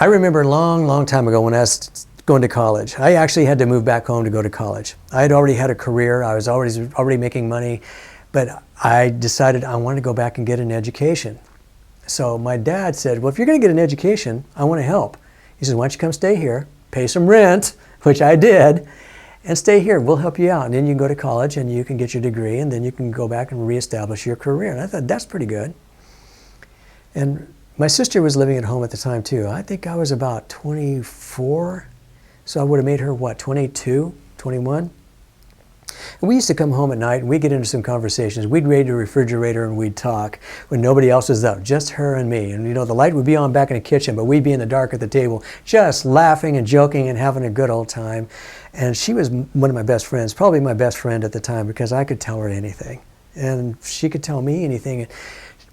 I remember a long, long time ago when I was going to college. I actually had to move back home to go to college. I had already had a career. I was already making money, but I decided I wanted to go back and get an education. So my dad said, well, if you're going to get an education, I want to help. He said, why don't you come stay here, pay some rent, which I did, and stay here. We'll help you out. And then you can go to college and you can get your degree, and then you can go back and reestablish your career. And I thought, that's pretty good. And my sister was living at home at the time too. I think I was about 24. So I would have made her, what, 22, 21? And we used to come home at night and we'd get into some conversations. We'd raid the refrigerator and we'd talk when nobody else was up, just her and me. And you know, the light would be on back in the kitchen, but we'd be in the dark at the table, just laughing and joking and having a good old time. And she was one of my best friends, probably my best friend at the time, because I could tell her anything. And she could tell me anything.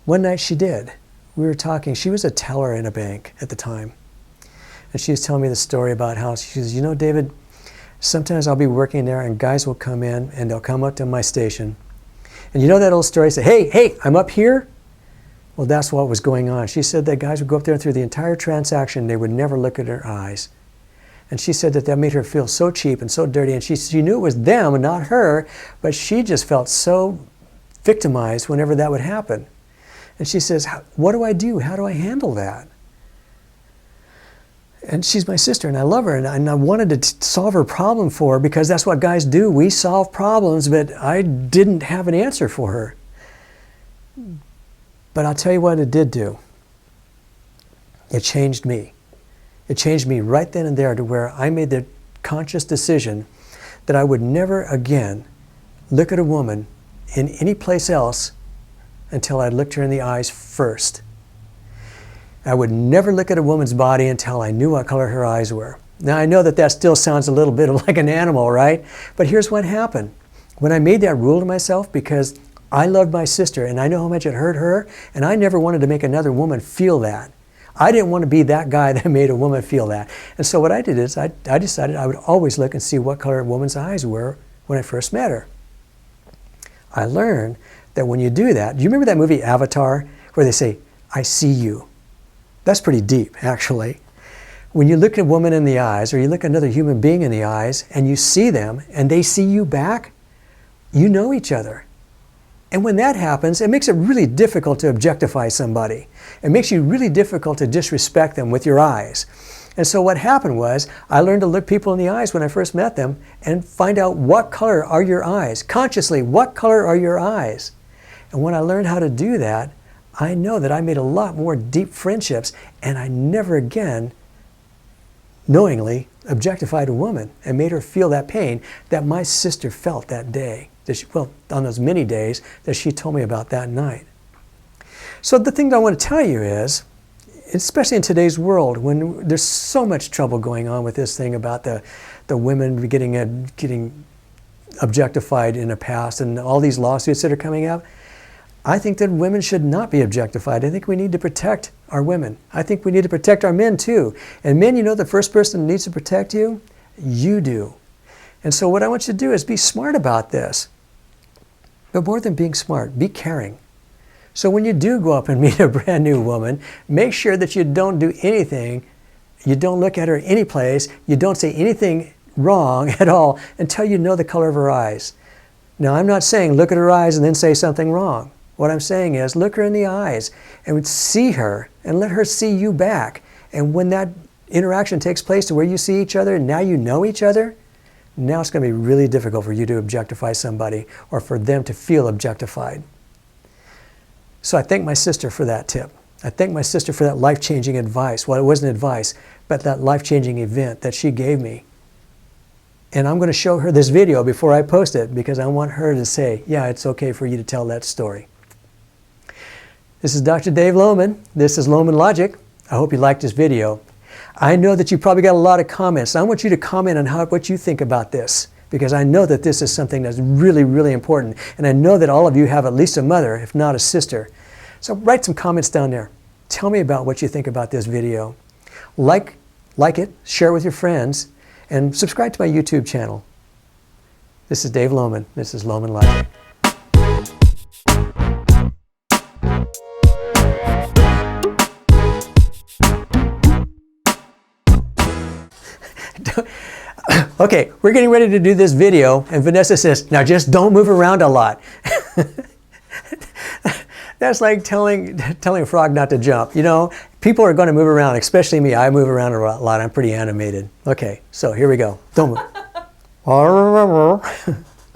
One night she did. We were talking. She was a teller in a bank at the time. And she was telling me the story about how she says, you know, David, sometimes I'll be working there and guys will come in and they'll come up to my station. And you know that old story, say, hey, I'm up here? Well, that's what was going on. She said that guys would go up there through the entire transaction, they would never look at her eyes. And she said that that made her feel so cheap and so dirty. And she knew it was them and not her, but she just felt so victimized whenever that would happen. And she says, what do I do? How do I handle that? And she's my sister, and I love her, and I wanted to solve her problem for her because that's what guys do. We solve problems, but I didn't have an answer for her. But I'll tell you what it did do. It changed me. It changed me right then and there to where I made the conscious decision that I would never again look at a woman in any place else until I looked her in the eyes first. I would never look at a woman's body until I knew what color her eyes were. Now I know that that still sounds a little bit like an animal, right? But here's what happened. When I made that rule to myself, because I loved my sister and I know how much it hurt her, and I never wanted to make another woman feel that. I didn't want to be that guy that made a woman feel that. And so what I did is I decided I would always look and see what color a woman's eyes were when I first met her. I learned that when you do that, do you remember that movie Avatar where they say, I see you? That's pretty deep, actually. When you look at a woman in the eyes, or you look at another human being in the eyes, and you see them, and they see you back, you know each other. And when that happens, it makes it really difficult to objectify somebody. It makes you really difficult to disrespect them with your eyes. And so what happened was, I learned to look people in the eyes when I first met them, and find out what color are your eyes. Consciously, what color are your eyes? And when I learned how to do that, I know that I made a lot more deep friendships, and I never again knowingly objectified a woman and made her feel that pain that my sister felt that day, well, on those many days that she told me about that night. So the thing that I want to tell you is, especially in today's world, when there's so much trouble going on with this thing about the women getting objectified in the past and all these lawsuits that are coming out, I think that women should not be objectified. I think we need to protect our women. I think we need to protect our men too. And men, you know the first person that needs to protect you? You do. And so what I want you to do is be smart about this. But more than being smart, be caring. So when you do go up and meet a brand new woman, make sure that you don't do anything, you don't look at her any place, you don't say anything wrong at all until you know the color of her eyes. Now I'm not saying look at her eyes and then say something wrong. What I'm saying is look her in the eyes and see her and let her see you back. And when that interaction takes place to where you see each other and now you know each other, now it's going to be really difficult for you to objectify somebody or for them to feel objectified. So I thank my sister for that tip. I thank my sister for that life-changing advice. Well, it wasn't advice, but that life-changing event that she gave me. And I'm going to show her this video before I post it because I want her to say, yeah, it's okay for you to tell that story. This is Dr. Dave Lohman. This is Lohman Logic. I hope you liked this video. I know that you probably got a lot of comments. I want you to comment on what you think about this because I know that this is something that's really, really important. And I know that all of you have at least a mother, if not a sister. So write some comments down there. Tell me about what you think about this video. Like it, share it with your friends, and subscribe to my YouTube channel. This is Dave Lohman. This is Lohman Logic. Okay, we're getting ready to do this video, and Vanessa says, now just don't move around a lot. That's like telling a frog not to jump. You know, people are going to move around, especially me. I move around a lot. I'm pretty animated. Okay, so here we go. Don't move.